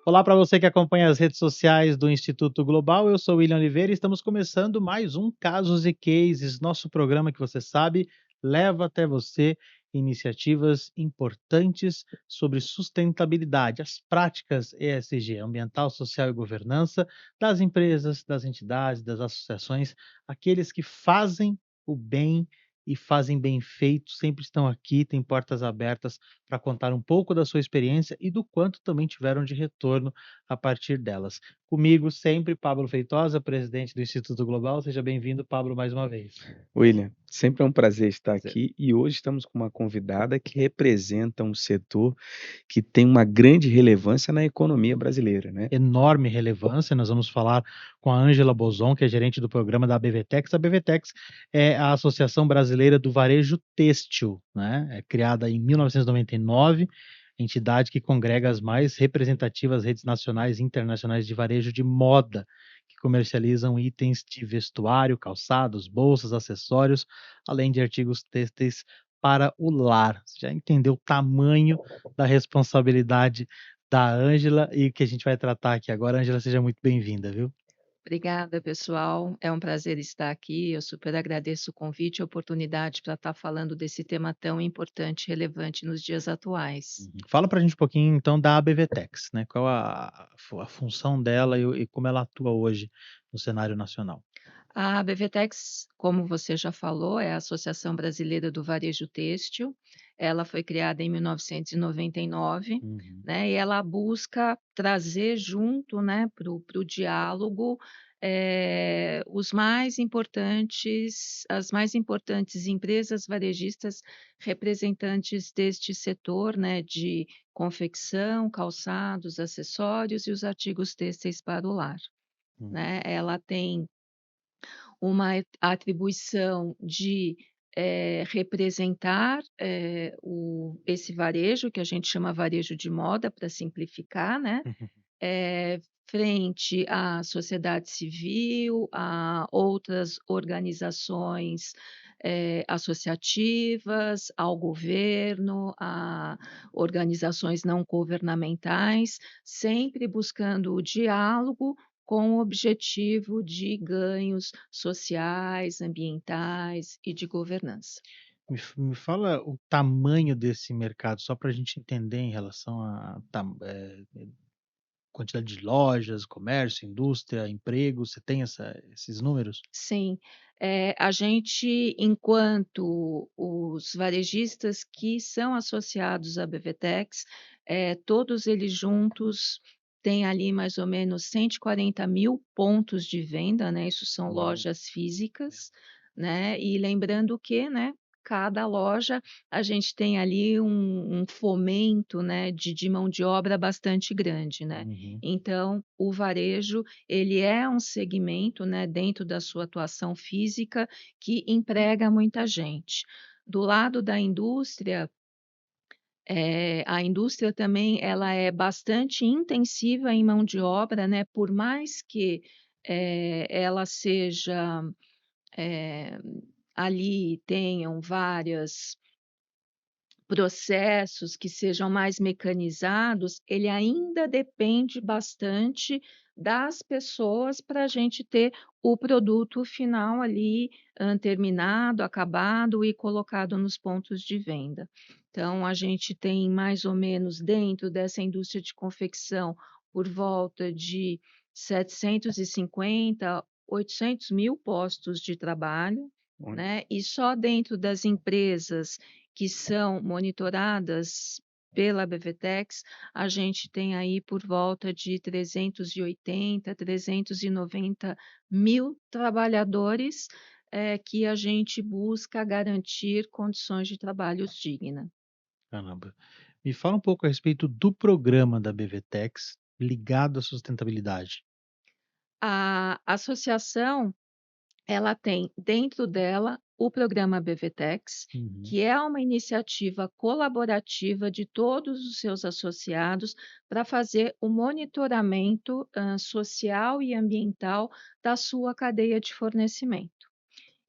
Olá para você que acompanha as redes sociais do Instituto Global, eu sou William Oliveira e estamos começando mais um Casos e Cases, nosso programa que você sabe leva até você iniciativas importantes sobre sustentabilidade, as práticas ESG, ambiental, social e governança, das empresas, das entidades, das associações, aqueles que fazem o bem e fazem bem feito, sempre estão aqui, têm portas abertas para contar um pouco da sua experiência e do quanto também tiveram de retorno a partir delas. Comigo sempre Pablo Feitosa, presidente do Instituto Global. Seja bem-vindo, Pablo, mais uma vez. William, sempre é um prazer estar Prazer. aqui e hoje estamos com uma convidada que representa um setor que tem uma grande relevância na economia brasileira, né? Enorme relevância. Nós vamos falar com a Ângela Bozon, que é gerente do programa da ABVTEX. A ABVTEX é a Associação Brasileira do Varejo Têxtil, né? É criada em 1999, entidade que congrega as mais representativas redes nacionais e internacionais de varejo de moda, que comercializam itens de vestuário, calçados, bolsas, acessórios, além de artigos têxteis para o lar. Você já entendeu o tamanho da responsabilidade da Ângela e que a gente vai tratar aqui agora. Ângela, seja muito bem-vinda, viu? Obrigada, pessoal. É um prazer estar aqui. Eu super agradeço o convite e a oportunidade para estar falando desse tema tão importante e relevante nos dias atuais. Fala pra gente um pouquinho então da ABVTEX, né? Qual a função dela e como ela atua hoje no cenário nacional. A BVTEX, como você já falou, é a Associação Brasileira do Varejo Têxtil. Ela foi criada em 1999, Uhum. né? E ela busca trazer junto, né, para o diálogo, as mais importantes empresas varejistas representantes deste setor, né, de confecção, calçados, acessórios e os artigos têxteis para o lar, Hum. né? Ela tem uma atribuição de, representar, esse varejo, que a gente chama varejo de moda, para simplificar, né, eh, frente à sociedade civil, a outras organizações, associativas, ao governo, a organizações não governamentais, sempre buscando o diálogo com o objetivo de ganhos sociais, ambientais e de governança. Me fala o tamanho desse mercado, só para a gente entender em relação quantidade de lojas, comércio, indústria, emprego. Você tem esses números? Sim, a gente, enquanto os varejistas que são associados à BVTEX, todos eles juntos têm ali mais ou menos 140.000 pontos de venda, né, isso são Uau! lojas físicas, né, e lembrando que, né, cada loja a gente tem ali um fomento, né, de mão de obra bastante grande, né. Uhum. Então, o varejo ele é um segmento, né, dentro da sua atuação física, que emprega muita gente. Do lado da indústria, a indústria também ela é bastante intensiva em mão de obra, né, por mais que, ela seja, eh, ali tenham várias processos que sejam mais mecanizados, ele ainda depende bastante das pessoas para a gente ter o produto final ali, terminado, acabado e colocado nos pontos de venda. Então, a gente tem mais ou menos dentro dessa indústria de confecção, por volta de 750, 800.000 postos de trabalho, Olha, né, e só dentro das empresas que são monitoradas pela BVTEX, a gente tem aí por volta de 380, 390.000 trabalhadores, que a gente busca garantir condições de trabalhos dignas. Caramba. Me fala um pouco a respeito do programa da BVTEX ligado à sustentabilidade. A associação, ela tem dentro dela o programa BVTEX, Uhum. que é uma iniciativa colaborativa de todos os seus associados para fazer o monitoramento, social e ambiental da sua cadeia de fornecimento.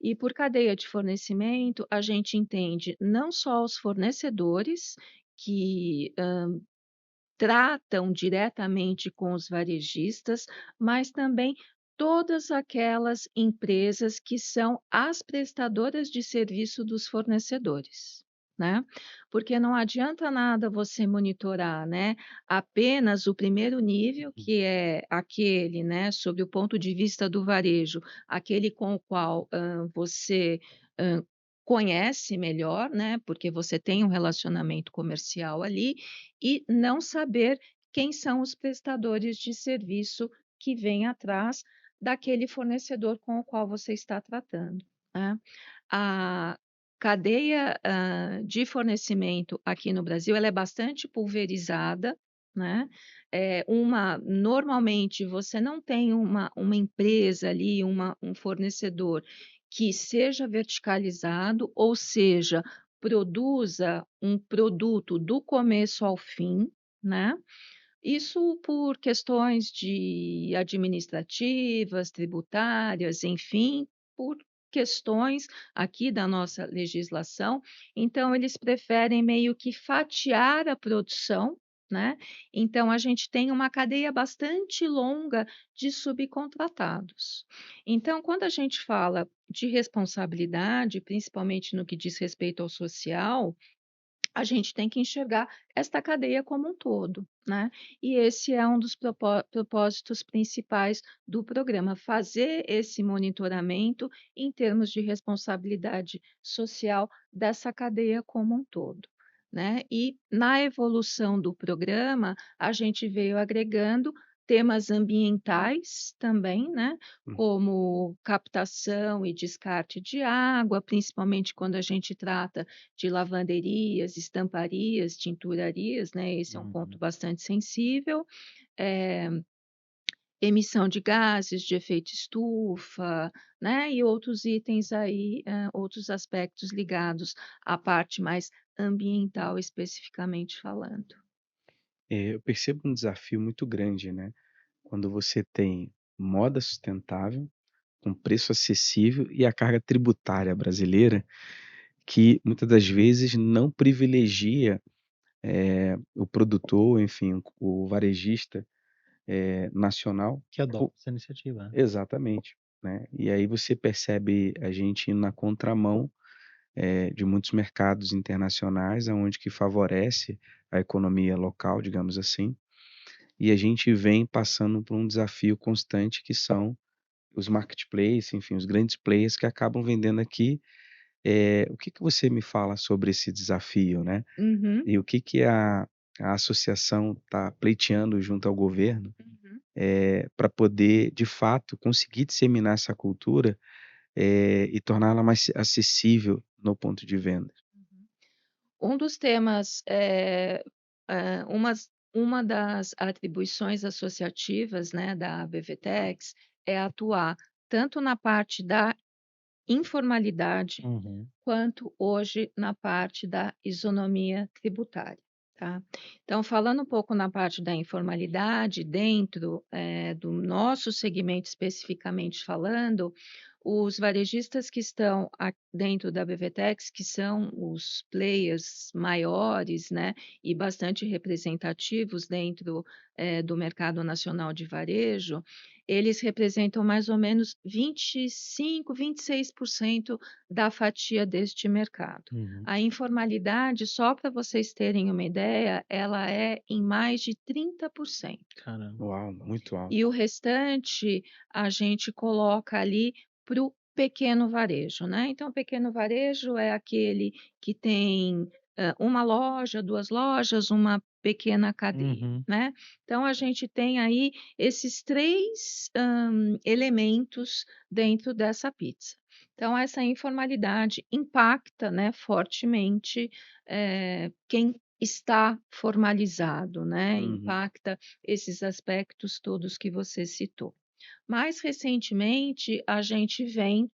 E por cadeia de fornecimento, a gente entende não só os fornecedores, que tratam diretamente com os varejistas, mas também todas aquelas empresas que são as prestadoras de serviço dos fornecedores, né. Porque não adianta nada você monitorar, né, apenas o primeiro nível, que é aquele, né, sob o ponto de vista do varejo, aquele com o qual, você, hã, conhece melhor, né, porque você tem um relacionamento comercial ali, e não saber quem são os prestadores de serviço que vêm atrás daquele fornecedor com o qual você está tratando, né. A cadeia, de fornecimento aqui no Brasil, ela é bastante pulverizada, né. Normalmente você não tem uma empresa ali, um fornecedor que seja verticalizado, ou seja, produza um produto do começo ao fim, né. Isso por questões de administrativas, tributárias, enfim, por questões aqui da nossa legislação. Então, eles preferem meio que fatiar a produção, né? Então, a gente tem uma cadeia bastante longa de subcontratados. Então, quando a gente fala de responsabilidade, principalmente no que diz respeito ao social, a gente tem que enxergar esta cadeia como um todo, né. E esse é um dos propósitos principais do programa, fazer esse monitoramento em termos de responsabilidade social dessa cadeia como um todo, né. E na evolução do programa, a gente veio agregando temas ambientais também, né, Hum. como captação e descarte de água, principalmente quando a gente trata de lavanderias, estamparias, tinturarias, né, esse é um ponto Uhum. bastante sensível, eh, emissão de gases de efeito estufa, né, e outros itens aí, outros aspectos ligados à parte mais ambiental, especificamente falando. Eu percebo um desafio muito grande, né, quando você tem moda sustentável, com preço acessível e a carga tributária brasileira, que muitas das vezes não privilegia, o produtor, enfim, o varejista, nacional. Que adota essa iniciativa, né. Exatamente, né. E aí você percebe a gente indo na contramão, de muitos mercados internacionais, aonde que favorece a economia local, digamos assim, e a gente vem passando por um desafio constante que são os marketplace, enfim, os grandes players que acabam vendendo aqui. O que que você me fala sobre esse desafio, né, Uhum, e o que que a associação está pleiteando junto ao governo, uhum, pra poder, de fato, conseguir disseminar essa cultura, e torná-la mais acessível no ponto de venda. uhum. Um dos temas, uma das atribuições associativas, né, da BVTEX é atuar tanto na parte da informalidade, Uhum. quanto hoje na parte da isonomia tributária, tá. Então, falando um pouco na parte da informalidade, dentro, do nosso segmento especificamente falando, os varejistas que estão dentro da BVTEX, que são os players maiores, né, e bastante representativos dentro, do mercado nacional de varejo, eles representam mais ou menos 25, 26% da fatia deste mercado. Uhum. A informalidade, só para vocês terem uma ideia, ela é em mais de 30%. Caramba. Uau, muito E alto. o restante a gente coloca ali para o pequeno varejo, né. Então o pequeno varejo é aquele que tem, 1 loja, 2 lojas, uma pequena cadeia, Uhum. né. Então a gente tem aí esses 3 elementos dentro dessa pizza. Então essa informalidade impacta, né, fortemente, quem está formalizado, né, Uhum. impacta esses aspectos todos que você citou. Mais recentemente, a gente vem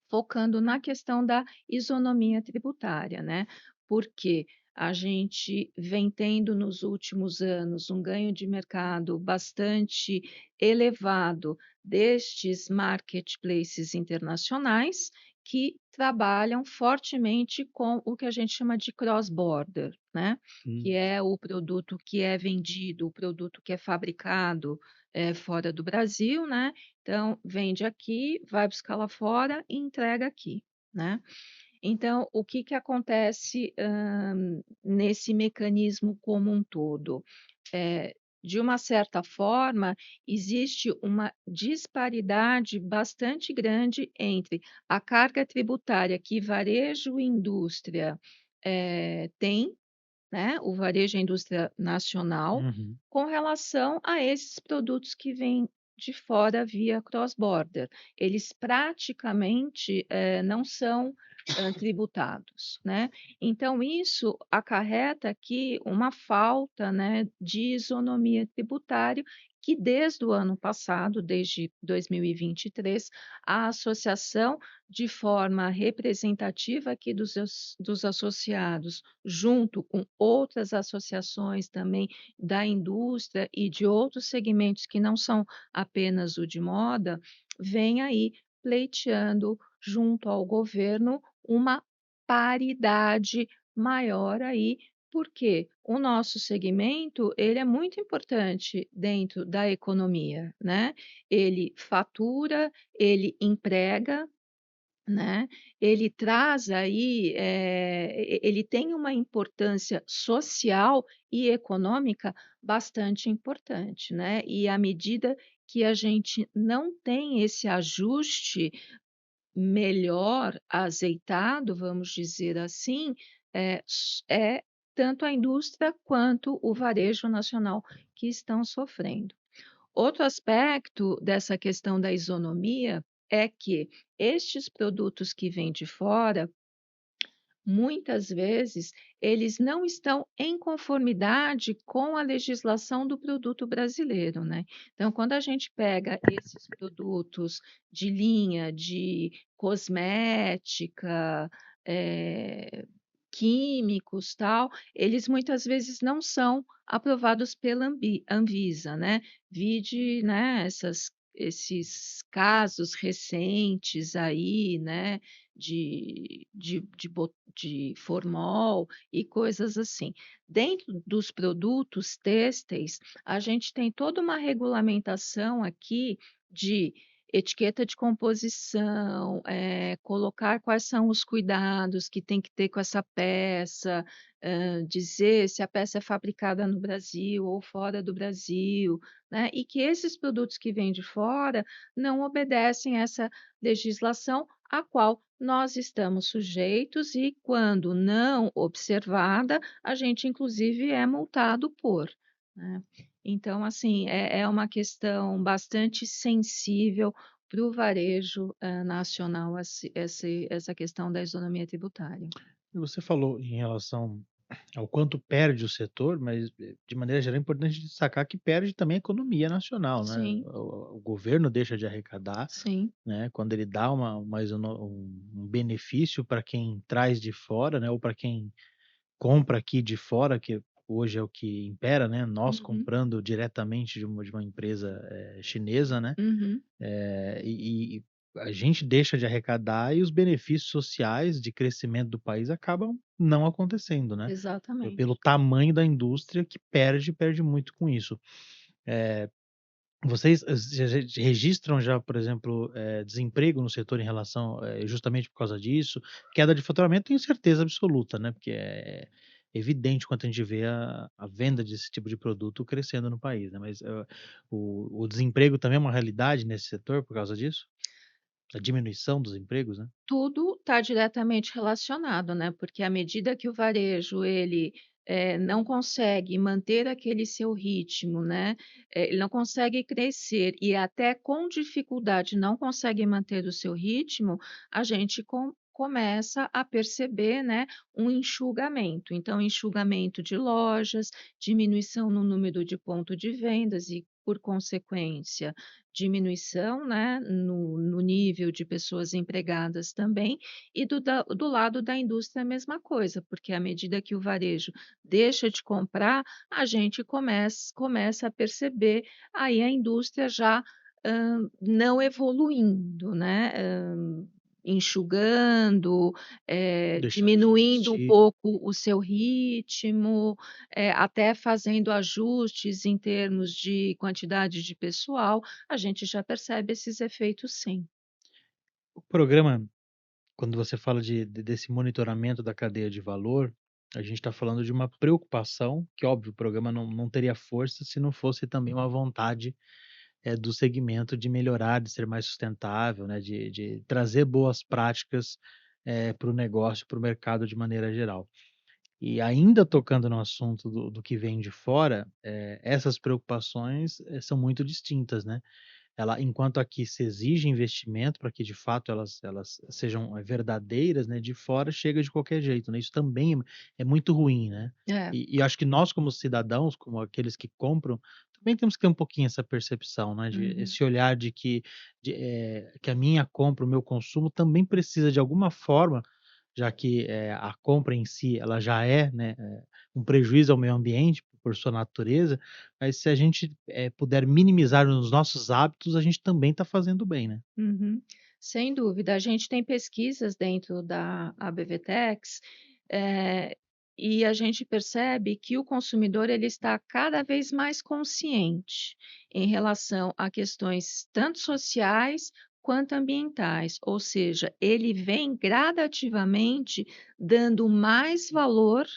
focando na questão da isonomia tributária, né, porque a gente vem tendo nos últimos anos um ganho de mercado bastante elevado destes marketplaces internacionais, que trabalham fortemente com o que a gente chama de cross-border, né? Que Hum. é o produto que é vendido, o produto que é fabricado fora do Brasil, né? Então, vende aqui, vai buscar lá fora e entrega aqui, né? Então, o que que acontece, nesse mecanismo como um todo? De uma certa forma, existe uma disparidade bastante grande entre a carga tributária que varejo e indústria, tem, né, o varejo e a indústria nacional, Uhum. com relação a esses produtos que vêm de fora via cross-border. Eles praticamente, não são, tributados, né. Então isso acarreta aqui uma falta, né, de isonomia tributária que desde o ano passado, desde 2023, a associação, de forma representativa aqui dos associados, junto com outras associações também da indústria e de outros segmentos que não são apenas o de moda, vem aí pleiteando junto ao governo uma paridade maior aí, porque o nosso segmento, ele é muito importante dentro da economia, né? Ele fatura, ele emprega, né, ele traz aí, ele tem uma importância social e econômica bastante importante, né, e à medida que a gente não tem esse ajuste melhor azeitado, vamos dizer assim, é tanto a indústria quanto o varejo nacional que estão sofrendo. Outro aspecto dessa questão da isonomia é que estes produtos que vêm de fora, muitas vezes, eles não estão em conformidade com a legislação do produto brasileiro, né. Então, quando a gente pega esses produtos de linha de cosmética, eh, químicos, tal, eles muitas vezes não são aprovados pela Anvisa, né. Vide, né, esses casos recentes aí, né, de formol e coisas assim. Dentro dos produtos têxteis, a gente tem toda uma regulamentação aqui de etiqueta de composição, colocar quais são os cuidados que tem que ter com essa peça, dizer se a peça é fabricada no Brasil ou fora do Brasil, né, e que esses produtos que vêm de fora não obedecem essa legislação a qual nós estamos sujeitos e, quando não observada, a gente inclusive é multado por, né. Então, assim, é uma questão bastante sensível para o varejo, nacional, essa questão da isonomia tributária. E você falou em relação ao quanto perde o setor, mas, de maneira geral, é importante destacar que perde também a economia nacional, né. Sim, O governo deixa de arrecadar, sim. né, quando ele dá uma um benefício para quem traz de fora, né, ou para quem compra aqui de fora, que hoje é o que impera, né, nós Uhum, comprando diretamente de uma empresa, chinesa, né, uhum, e a gente deixa de arrecadar e os benefícios sociais de crescimento do país acabam não acontecendo, né, pelo exatamente. tamanho da indústria que perde muito com isso. Vocês registram já, por exemplo, desemprego no setor em relação, justamente por causa disso? Queda de faturamento tenho certeza absoluta, né, porque é evidente quando a gente vê a venda desse tipo de produto crescendo no país, né, mas, o desemprego também é uma realidade nesse setor por causa disso? A diminuição dos empregos, né? Tudo está diretamente relacionado, né, porque à medida que o varejo ele, não consegue manter aquele seu ritmo, né, ele não consegue crescer e até com dificuldade não consegue manter o seu ritmo, a gente começa a perceber, né, um enxugamento. Então, enxugamento de lojas, diminuição no número de ponto de vendas e, por consequência, diminuição, né, no nível de pessoas empregadas também, e do lado da indústria a mesma coisa, porque à medida que o varejo deixa de comprar, a gente começa a perceber aí a indústria já, não evoluindo, né, enxugando, Deixando de diminuindo um investir. pouco o seu ritmo, até fazendo ajustes em termos de quantidade de pessoal, a gente já percebe esses efeitos sim. O programa, quando você fala desse monitoramento da cadeia de valor, a gente está falando de uma preocupação, que óbvio, o programa não teria força se não fosse também uma vontade, do segmento de melhorar, de ser mais sustentável, né, de trazer boas práticas, para o negócio, para o mercado de maneira geral. E ainda tocando no assunto do que vem de fora, essas preocupações, são muito distintas, né. Enquanto aqui se exige investimento para que de fato elas sejam, verdadeiras, né, de fora chega de qualquer jeito, né, isso também é muito ruim, né. É. E acho que nós como cidadãos, como aqueles que compram, também temos que ter um pouquinho essa percepção, né, de Uhum. esse olhar que a minha compra, o meu consumo também precisa de alguma forma, já que, a compra em si ela já é, né, um prejuízo ao meio ambiente por sua natureza, mas se a gente, puder minimizar os nossos hábitos, a gente também está fazendo bem, né. Uhum. Sem dúvida, a gente tem pesquisas dentro da ABVTEX, e a gente percebe que o consumidor ele está cada vez mais consciente em relação a questões tanto sociais quanto ambientais, ou seja, ele vem gradativamente dando mais valor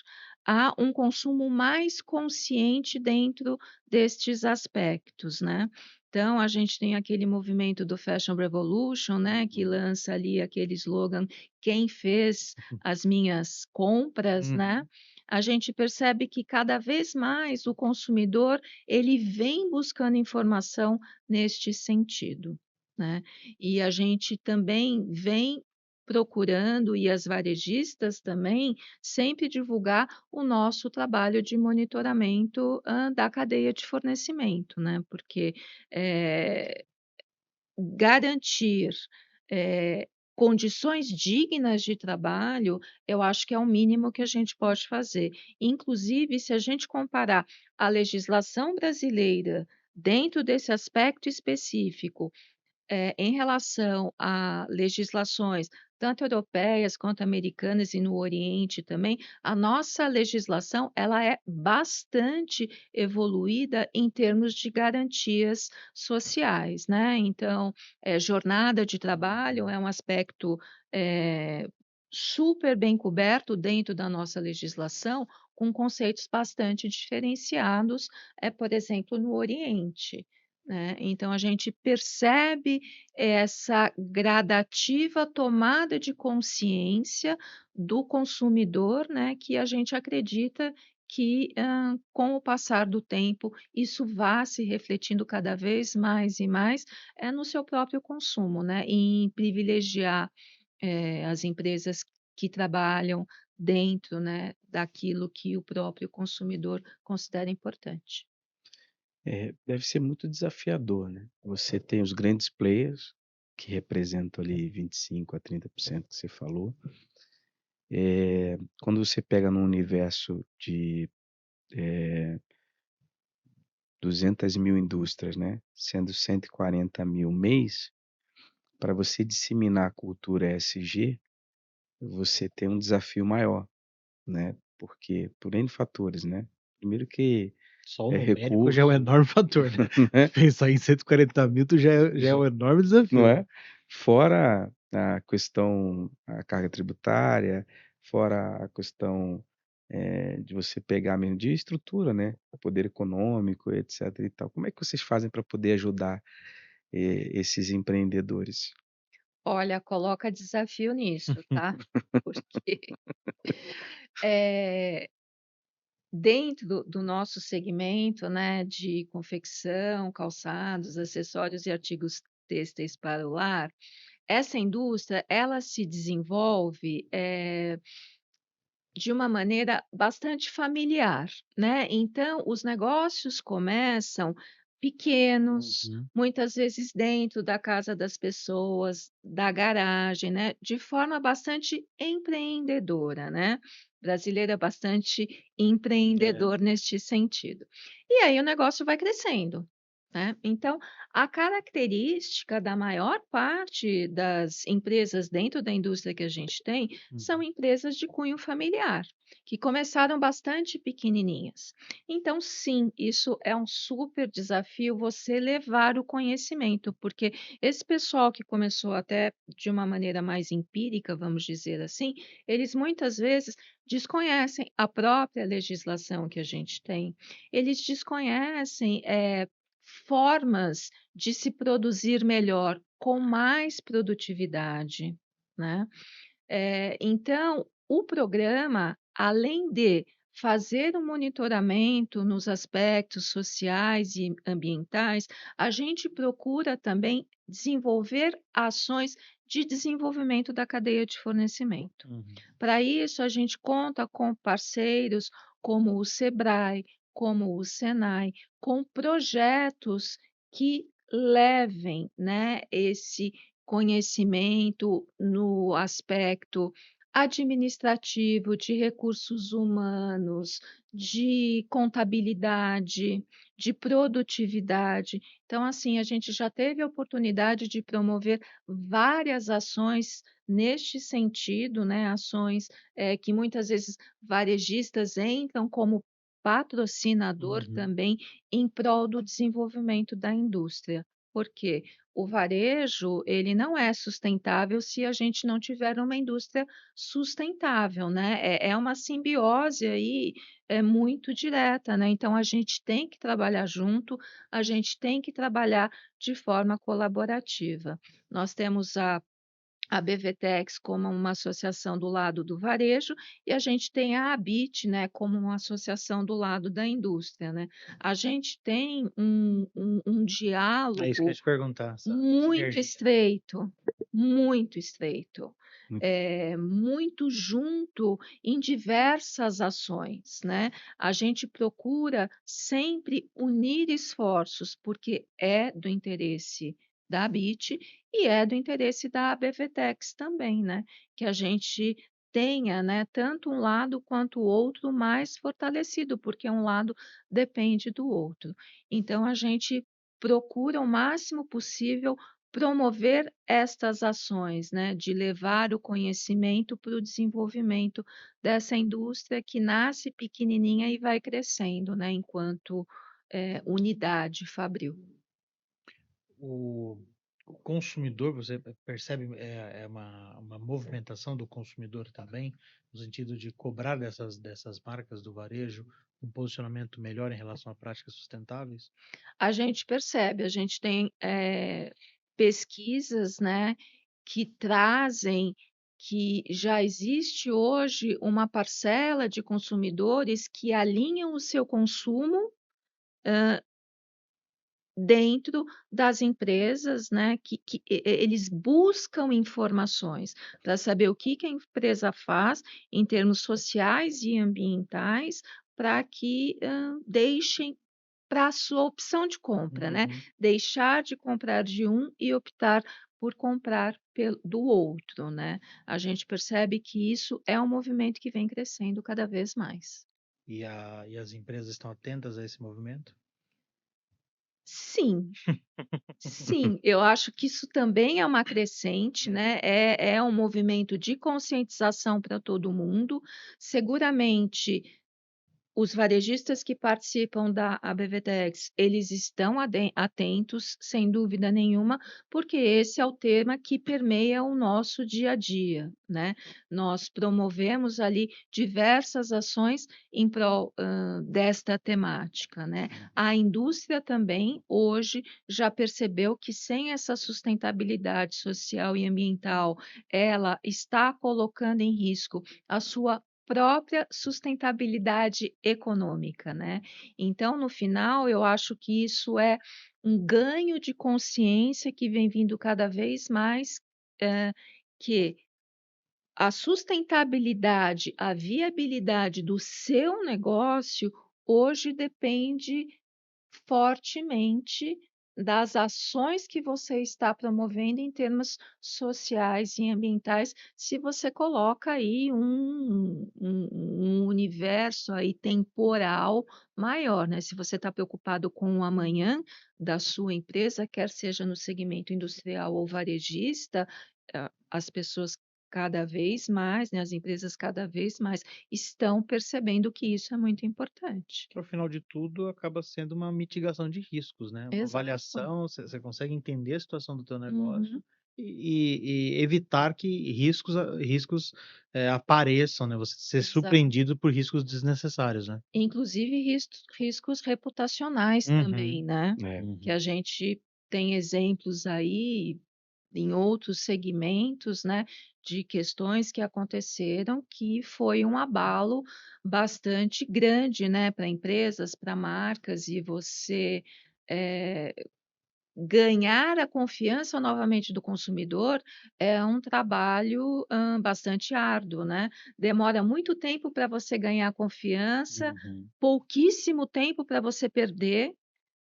a um consumo mais consciente dentro destes aspectos, né. Então, a gente tem aquele movimento do Fashion Revolution, né, que lança ali aquele slogan: "Quem fez as minhas compras", né. Uhum. A gente percebe que cada vez mais o consumidor, ele vem buscando informação neste sentido, né. E a gente também vem procurando, e as varejistas também, sempre divulgar o nosso trabalho de monitoramento, da cadeia de fornecimento, né, porque eh, garantir, condições dignas de trabalho, eu acho que é o mínimo que a gente pode fazer. Inclusive, se a gente comparar a legislação brasileira dentro desse aspecto específico em relação a legislações, tanto europeias quanto americanas e no Oriente também, a nossa legislação ela é bastante evoluída em termos de garantias sociais, né. Então, jornada de trabalho é um aspecto, eh, super bem coberto dentro da nossa legislação, com conceitos bastante diferenciados, por exemplo, no Oriente, né. Então a gente percebe essa gradativa tomada de consciência do consumidor, né, que a gente acredita que, com o passar do tempo, isso vá se refletindo cada vez mais e mais, no seu próprio consumo, né, em privilegiar, as empresas que trabalham dentro, né, daquilo que o próprio consumidor considera importante. Deve ser muito desafiador, né. Você tem os grandes players, que representam ali 25 a 30% que você falou. Quando você pega num universo de, eh, 200.000 indústrias, né, sendo 140.000 mês, para você disseminar a cultura ESG, você tem um desafio maior, né, porque por N fatores, né. Primeiro que Só o é numérico já é um recurso, enorme fator, né. né, Pensar em 140.000 tu já é um enorme não desafio, né. é? Fora a questão, a carga tributária, fora a questão, de você pegar mesmo de estrutura, né, poder econômico, etc e tal. Como é que vocês fazem para poder ajudar, esses empreendedores? Olha, coloca desafio nisso, tá? Porque, eh, dentro do nosso segmento, né, de confecção, calçados, acessórios e artigos têxteis para o lar, essa indústria, ela se desenvolve, de uma maneira bastante familiar, né, então os negócios começam pequenos, Uhum. muitas vezes dentro da casa das pessoas, da garagem, né, de forma bastante empreendedora, né. Brasileiro é bastante É. empreendedor neste sentido. E aí o negócio vai crescendo. né. Então, a característica da maior parte das empresas dentro da indústria que a gente tem, são Uhum. empresas de cunho familiar, que começaram bastante pequenininhas. Então sim, isso é um super desafio você levar o conhecimento, porque esse pessoal que começou até de uma maneira mais empírica, vamos dizer assim, eles muitas vezes desconhecem a própria legislação que a gente tem, eles desconhecem, formas de se produzir melhor, com mais produtividade, né. Então, o programa, além de fazer um monitoramento nos aspectos sociais e ambientais, a gente procura também desenvolver ações de desenvolvimento da cadeia de fornecimento. Uhum. Para isso, a gente conta com parceiros como o Sebrae, como o Senai, com projetos que levem, né, esse conhecimento no aspecto administrativo, de recursos humanos, de contabilidade, de produtividade. Então, assim, a gente já teve a oportunidade de promover várias ações neste sentido, né, ações, que muitas vezes varejistas entram como patrocinador Uhum. também em prol do desenvolvimento da indústria. Por quê? O varejo, ele não é sustentável se a gente não tiver uma indústria sustentável, né, é uma simbiose aí, muito direta, né, então a gente tem que trabalhar junto, a gente tem que trabalhar de forma colaborativa. Nós temos a BVTEX como uma associação do lado do varejo e a gente tem a ABIT, né, como uma associação do lado da indústria, né. A gente tem um É isso que eu ia diálogo te perguntar, essa muito sinergia. estreito, muito estreito, Muito muito junto em diversas ações, né. A gente procura sempre unir esforços, porque é do interesse da ABIT e é do interesse da BVTEX também, né, que a gente tenha, né, tanto um lado quanto o outro mais fortalecido, porque um lado depende do outro. Então a gente procura o máximo possível promover estas ações, né, de levar o conhecimento para o desenvolvimento dessa indústria que nasce pequenininha e vai crescendo, né, enquanto, unidade fabril. O o consumidor, você percebe, é uma movimentação do consumidor também, no sentido de cobrar dessas marcas do varejo um posicionamento melhor em relação a práticas sustentáveis? A gente percebe, a gente tem, pesquisas, né, que trazem que já existe hoje uma parcela de consumidores que alinham o seu consumo dentro das empresas, né, que eles buscam informações para saber o que que a empresa faz em termos sociais e ambientais, para que, deixem para a sua opção de compra, né, Uhum. deixar de comprar de um e optar por comprar do outro, né. A gente percebe que isso é um movimento que vem crescendo cada vez mais. E as empresas estão atentas a esse movimento? Sim. Sim, eu acho que isso também é uma crescente, né, é um movimento de conscientização para todo mundo. Seguramente os varejistas que participam da ABVTEX, eles estão atentos, sem dúvida nenhuma, porque esse é o tema que permeia o nosso dia a dia, né. Nós promovemos ali diversas ações em prol, desta temática, né. A indústria também, hoje, já percebeu que sem essa sustentabilidade social e ambiental, ela está colocando em risco a sua própria sustentabilidade econômica, né. Então, no final, eu acho que isso é um ganho de consciência que vem vindo cada vez mais, que a sustentabilidade, a viabilidade do seu negócio, hoje depende fortemente das ações que você está promovendo em termos sociais e ambientais, se você coloca aí um universo aí temporal maior, né? Se você está preocupado com o amanhã da sua empresa, quer seja no segmento industrial ou varejista, as pessoas cada vez mais, né, as empresas cada vez mais estão percebendo que isso é muito importante. Que ao final de tudo acaba sendo uma mitigação de riscos, né? Uma Exato. avaliação, você consegue entender a situação do teu negócio Uhum. e evitar que riscos apareçam, né? Você ser Exato. surpreendido por riscos desnecessários, né? Inclusive riscos reputacionais Uhum, também, né, É, que uhum. a gente tem exemplos aí em outros segmentos, né, de questões que aconteceram que foi um abalo bastante grande, né, para empresas, para marcas e você, eh, ganhar a confiança novamente do consumidor é um trabalho, bastante árduo, né. Demora muito tempo para você ganhar a confiança, Uhum. pouquíssimo tempo para você perder,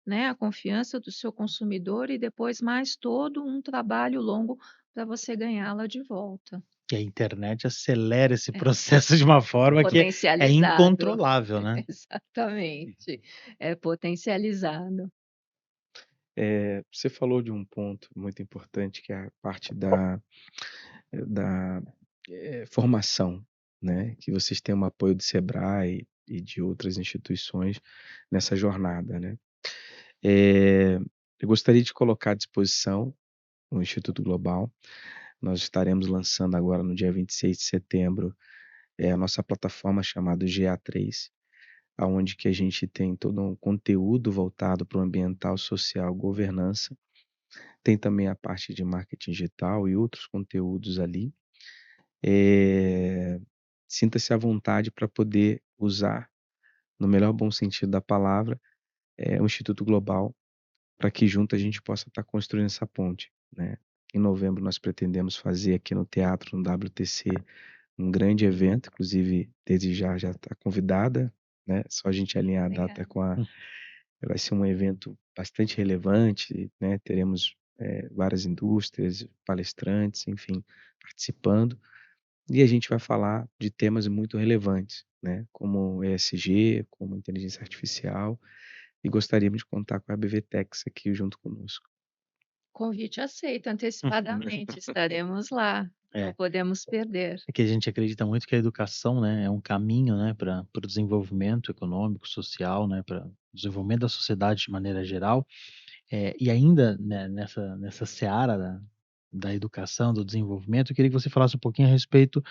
né, a confiança do seu consumidor e depois mais todo um trabalho longo para você ganhá-la de volta. Que a internet acelera esse É, processo de uma forma que é potencializado. incontrolável, né? Exatamente, é potencializado. você falou de um ponto muito importante que é a parte da formação, né, que vocês têm um apoio do Sebrae e de outras instituições nessa jornada, né. Eh, eu gostaria de colocar à disposição o Instituto Global. Nós estaremos lançando agora no dia 26 de setembro, a nossa plataforma chamada GA3, aonde que a gente tem todo um conteúdo voltado para o ambiental, social, governança. Tem também a parte de marketing digital e outros conteúdos ali. Eh, sinta-se à vontade para poder usar, no melhor bom sentido da palavra, o Instituto Global, para que junto a gente possa estar construindo essa ponte, né. Em novembro nós pretendemos fazer aqui no teatro, no WTC, um grande evento, inclusive desde já está convidada, né, só a gente alinhar a data Legal. com a vai ser um evento bastante relevante, né, teremos, várias indústrias, palestrantes, enfim, participando, e a gente vai falar de temas muito relevantes, né, como ESG, como inteligência artificial, e gostaríamos de contar com a BVTEX aqui junto conosco. Convite aceito antecipadamente, estaremos lá, não É. podemos perder. É que a gente acredita muito que a educação, né, é um caminho, né, para o desenvolvimento econômico, social, né, para o desenvolvimento da sociedade de maneira geral. E ainda, né, nessa seara da educação, do desenvolvimento, eu queria que você falasse um pouquinho a respeito,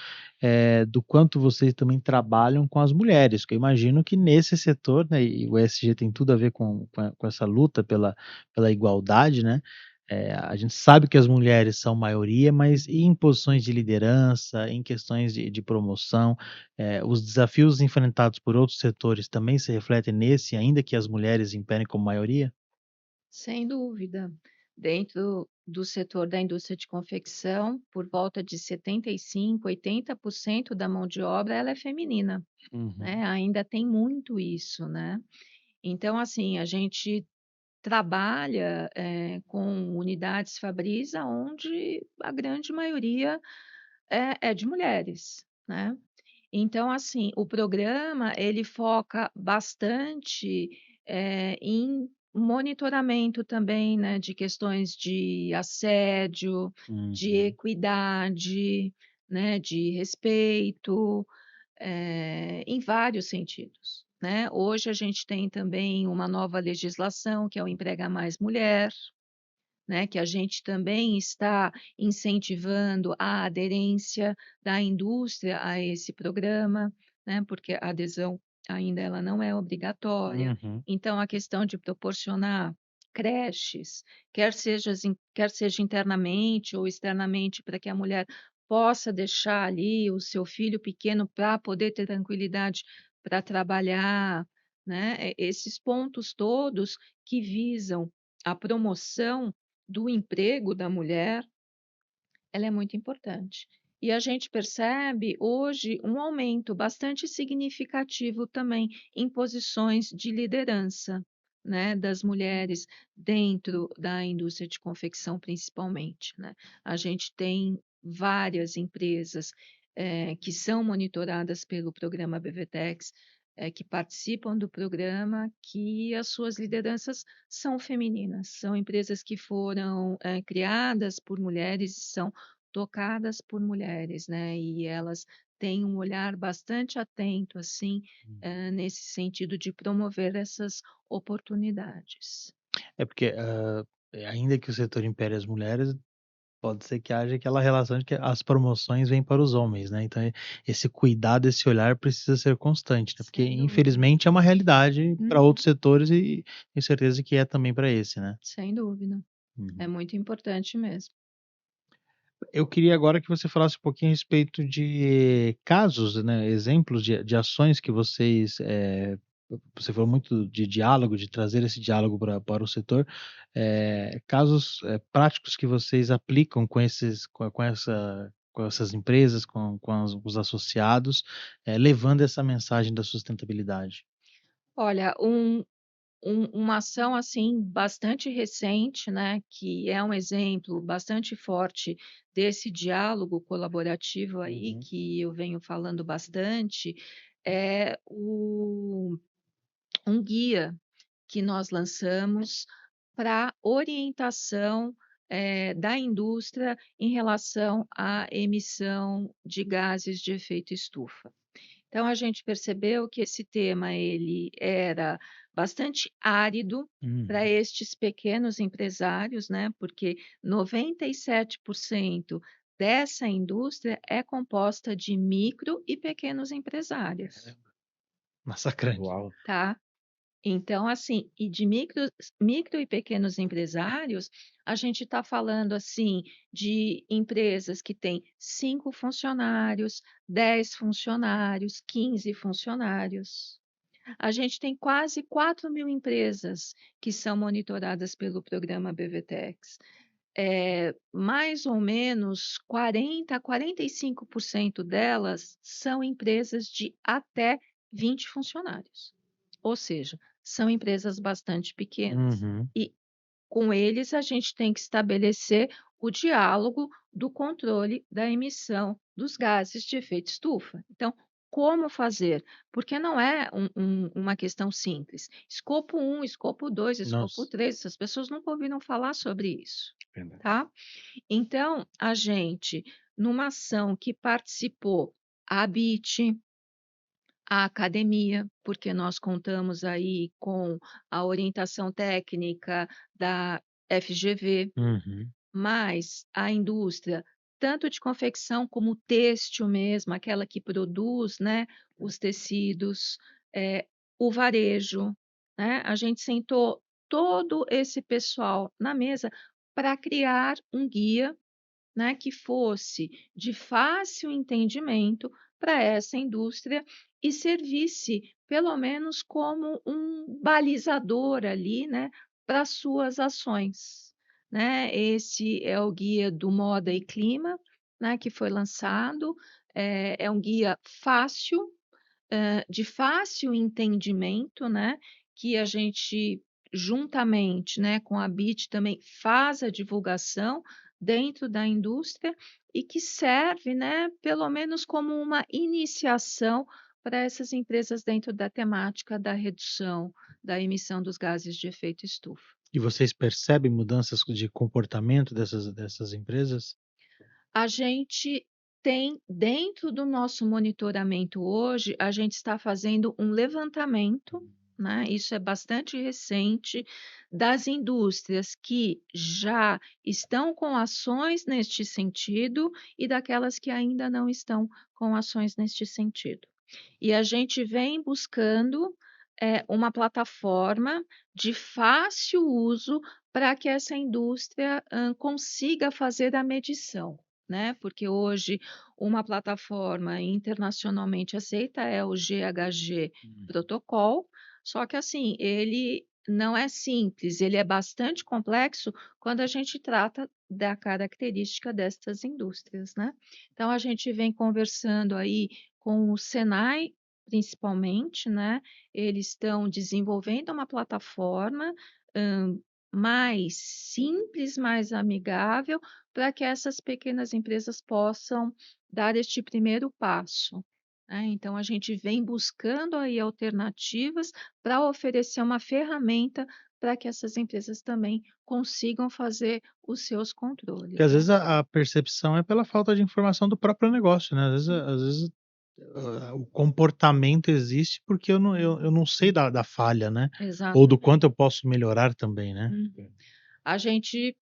do quanto vocês também trabalham com as mulheres, que eu imagino que nesse setor, né, e o ESG tem tudo a ver com essa luta pela igualdade, né, a gente sabe que as mulheres são maioria, mas e em posições de liderança, em questões de promoção, os desafios enfrentados por outros setores também se refletem nesse, ainda que as mulheres imperem como maioria? Sem dúvida. Dentro do setor da indústria de confecção, por volta de 75, 80% da mão de obra ela é feminina, né, Uhum. ainda tem muito isso, né. Então, assim, a gente trabalha, com unidades Fabris aonde a grande maioria é de mulheres, né. Então, assim, o programa ele foca bastante, em monitoramento também, né, de questões de assédio, de Uhum. equidade, né, de respeito, em vários sentidos, né. Hoje a gente tem também uma nova legislação que é o Emprega Mais Mulher, né, que a gente também está incentivando a aderência da indústria a esse programa, né, porque a adesão ainda ela não é obrigatória. Uhum. Então a questão de proporcionar creches, quer seja internamente ou externamente, para que a mulher possa deixar ali o seu filho pequeno para poder ter tranquilidade para trabalhar, né, esses pontos todos que visam a promoção do emprego da mulher, ela é muito importante. E a gente percebe hoje um aumento bastante significativo também em posições de liderança, né, das mulheres dentro da indústria de confecção, principalmente, né. A gente tem várias empresas, que são monitoradas pelo programa BVTEX, que participam do programa, que as suas lideranças são femininas. São empresas que foram, criadas por mulheres e são tocadas por mulheres, né, e elas têm um olhar bastante atento, assim, nesse sentido de promover essas oportunidades. É porque, ainda que o setor impere as mulheres, pode ser que haja aquela relação de que as promoções vêm para os homens, né, então esse cuidado, esse olhar precisa ser constante, né, porque Sem dúvida. infelizmente é uma realidade para Uhum. outros setores e tenho certeza que é também para esse, né. Sem dúvida. É Uhum. muito importante mesmo. Eu queria agora que você falasse um pouquinho a respeito de casos, né, exemplos de ações que vocês, você falou muito de diálogo, de trazer esse diálogo para o setor, casos, práticos que vocês aplicam com esses com essas empresas, com os associados, levando essa mensagem da sustentabilidade. Olha, uma ação, assim, bastante recente, né, que é um exemplo bastante forte desse diálogo colaborativo aí, Uhum. que eu venho falando bastante, é um guia que nós lançamos para orientação, da indústria em relação à emissão de gases de efeito estufa. Então a gente percebeu que esse tema ele era bastante árido para Uhum. estes pequenos empresários, né, porque 97% dessa indústria é composta de micro e pequenos empresários, Massacrante. Uau! tá? Então, assim, e de micro e pequenos empresários, a gente está falando, assim, de empresas que têm 5 funcionários, 10 funcionários, 15 funcionários. A gente tem quase 4.000 empresas que são monitoradas pelo programa BVTEX. Mais ou menos 40 a 45% delas são empresas de até 20 funcionários. Ou seja, são empresas bastante pequenas. Uhum. E com eles a gente tem que estabelecer o diálogo do controle da emissão dos gases de efeito estufa. Então, como fazer? Porque não é uma questão simples. Escopo 1, escopo 2, escopo Nossa. 3, as pessoas nunca ouviram falar sobre isso, Verdade. tá? Então, a gente, numa ação que participou a ABIT, a academia, porque nós contamos aí com a orientação técnica da FGV, Uhum. mas a indústria, tanto de confecção como têxtil mesmo, aquela que produz, né, os tecidos, o varejo, né, a gente sentou todo esse pessoal na mesa para criar um guia, né, que fosse de fácil entendimento para essa indústria e servisse pelo menos como um balizador ali, né, para suas ações, né. Esse é o guia do Moda e Clima, né, que foi lançado, é um guia fácil, de fácil entendimento, né, que a gente juntamente, né, com a BIT também faz a divulgação dentro da indústria e que serve, né, pelo menos como uma iniciação para essas empresas dentro da temática da redução da emissão dos gases de efeito estufa. E vocês percebem mudanças de comportamento dessas empresas? A gente tem dentro do nosso monitoramento hoje, a gente está fazendo um levantamento, né, isso é bastante recente, das indústrias que já estão com ações neste sentido e daquelas que ainda não estão com ações neste sentido. E a gente vem buscando, uma plataforma de fácil uso para que essa indústria, consiga fazer a medição, né, porque hoje uma plataforma internacionalmente aceita é o GHG Hum. Protocol, só que assim, ele não é simples, ele é bastante complexo quando a gente trata da característica destas indústrias, né. Então a gente vem conversando aí com o Senai principalmente, né, eles estão desenvolvendo uma plataforma, hã, mais simples, mais amigável, para que essas pequenas empresas possam dar este primeiro passo, né. Então a gente vem buscando aí alternativas para oferecer uma ferramenta para que essas empresas também consigam fazer os seus Porque controles, às né. vezes a percepção é pela falta de informação do próprio negócio, né, às vezes, o comportamento existe porque eu não sei da falha, né, ou do quanto Exatamente. eu posso melhorar também, né. Uhum. A gente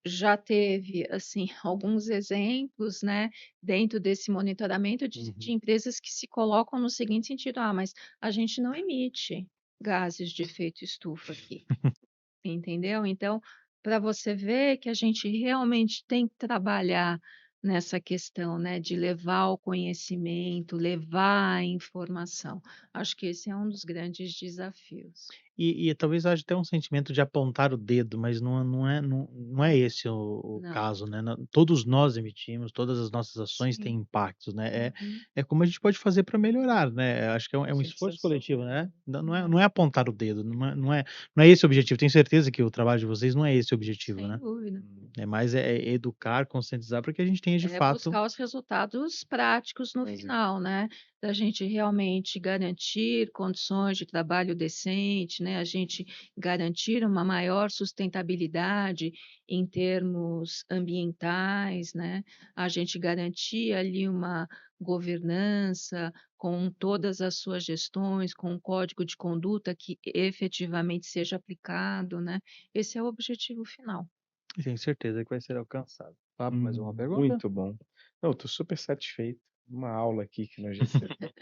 já teve, assim, alguns exemplos, né, dentro desse monitoramento de Uhum. empresas que se colocam no seguinte sentido: "Ah, mas a gente não emite gases de efeito estufa aqui", entendeu? Então, para você ver que a gente realmente tem que trabalhar nessa questão, né, de levar o conhecimento, levar a informação. Acho que esse é um dos grandes desafios. E talvez haja até um sentimento de apontar o dedo, mas não é esse o Não. caso, né, todos nós emitimos, todas as nossas ações têm Sim. impactos, né, Uhum. é como a gente pode fazer para melhorar, né, acho que é um esforço coletivo, né, não é apontar o dedo, não é esse o objetivo, tenho certeza que o trabalho de vocês não é esse o objetivo, Sem né, dúvida. é mais educar, conscientizar para que a gente tenha de É fato. buscar os resultados práticos no Exa final, né, da gente realmente garantir condições de trabalho decente, né, a gente garantir uma maior sustentabilidade em termos ambientais, né, a gente garantir ali uma governança com todas as suas gestões, com um código de conduta que efetivamente seja aplicado, né, esse é o objetivo final. Tenho certeza que vai ser alcançado. Fábio, mais uma pergunta? muito bom. Não, estou super satisfeito. Uma aula aqui que nós recebemos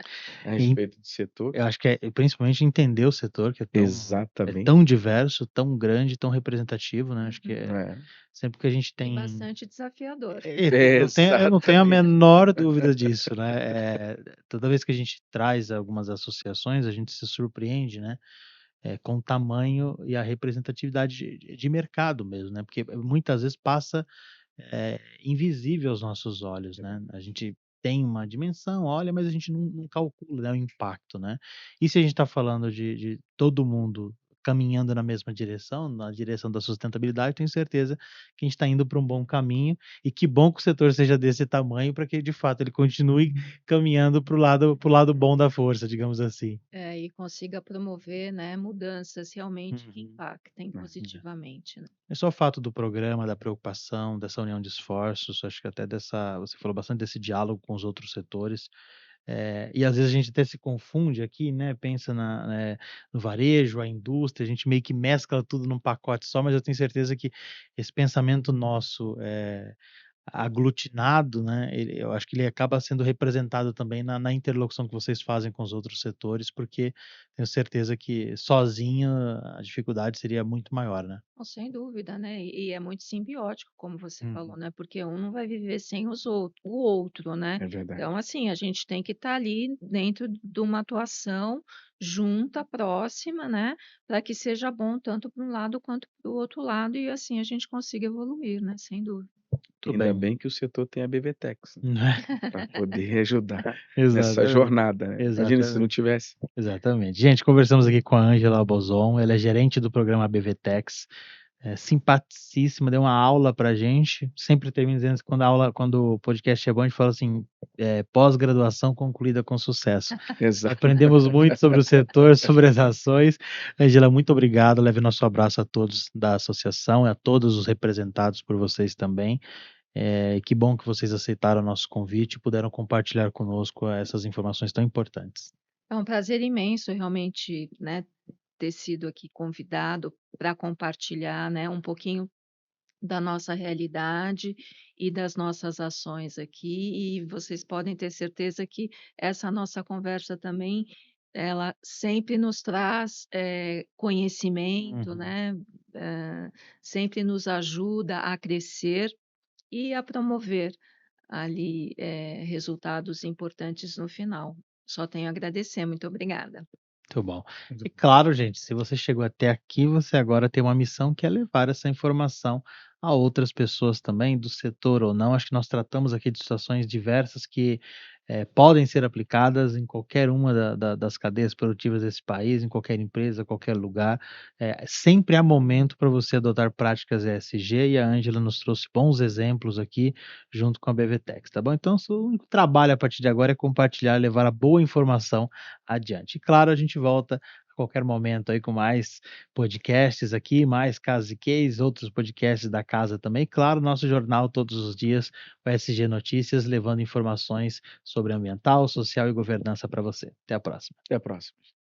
a E respeito do setor. eu acho que é principalmente entender o setor que é Exatamente. tão diverso, tão grande, tão representativo, né, acho que Uhum. É, sempre que a gente E tem bastante desafiador. eu não tenho a exatamente. menor dúvida disso, né, toda vez que a gente traz algumas associações, a gente se surpreende, né, com o tamanho e a representatividade de mercado mesmo, né, porque muitas vezes passa invisível aos nossos olhos, né. A gente tem uma dimensão, olha, mas a gente não calcula, né, o impacto, né. E se a gente está falando de todo mundo caminhando na mesma direção, na direção da sustentabilidade, tenho certeza que a gente está indo para um bom caminho, e que bom que o setor seja desse tamanho para que de fato ele continue caminhando para o lado bom da força, digamos assim. É, e consiga promover, né, mudanças realmente que Uhum. impactem É. positivamente, né. É só o fato do programa, da preocupação, dessa união de esforços, acho que até dessa você falou bastante desse diálogo com os outros setores, e às vezes a gente até se confunde aqui, né, pensa no varejo, a indústria, a gente meio que mescla tudo num pacote só, mas eu tenho certeza que esse pensamento nosso, aglutinado, né, eu acho que ele acaba sendo representado também na interlocução que vocês fazem com os outros setores, porque tenho certeza que sozinho a dificuldade seria muito maior, né. Não, sem dúvida, né, e é muito simbiótico, como você falou, Uhum. né, porque um não vai viver sem o outro, né. É verdade. Então, assim, a gente tem que estar ali dentro de uma atuação junta, próxima, né, para que seja bom tanto para um lado quanto para o outro lado e assim a gente consiga evoluir, né, sem dúvida. Muito Ainda bem. bem que o setor tem a BVTEX, né, Né. para poder ajudar nessa Exatamente, jornada, né. Imagina se não exatamente, tivesse. exatamente. Gente, conversamos aqui com a Ângela Bozon, ela é gerente do programa BVTEX, simpaticíssima, deu uma aula pra gente, sempre termino dizendo que quando o podcast é bom, a gente fala assim, pós-graduação concluída com sucesso. Exato. Aprendemos muito sobre o setor, sobre as ações. Ângela, muito obrigado, leve nosso abraço a todos da associação e a todos os representados por vocês também. Que bom que vocês aceitaram o nosso convite e puderam compartilhar conosco essas informações tão importantes. É um prazer imenso realmente, né, ter sido aqui convidado para compartilhar, né, um pouquinho da nossa realidade e das nossas ações aqui, e vocês podem ter certeza que essa nossa conversa também, ela sempre nos traz, conhecimento, Uhum. né, sempre nos ajuda a crescer e a promover ali, resultados importantes no final. Só tenho a agradecer, muito obrigada. Muito bom. E claro, gente, se você chegou até aqui, você agora tem uma missão que é levar essa informação a outras pessoas também, do setor ou não. Acho que nós tratamos aqui de situações diversas que podem ser aplicadas em qualquer uma das cadeias produtivas desse país, em qualquer empresa, qualquer lugar. Sempre há momento para você adotar práticas ESG, e a Ângela nos trouxe bons exemplos aqui, junto com a BVTEX, tá bom? Então, o único trabalho a partir de agora é compartilhar, levar a boa informação adiante. E claro, a gente volta a qualquer momento aí com mais podcasts aqui, mais casos e cases, outros podcasts da casa também. Claro, nosso jornal todos os dias, o SG Notícias, levando informações sobre ambiental, social e governança para você. Até a próxima. Até a próxima.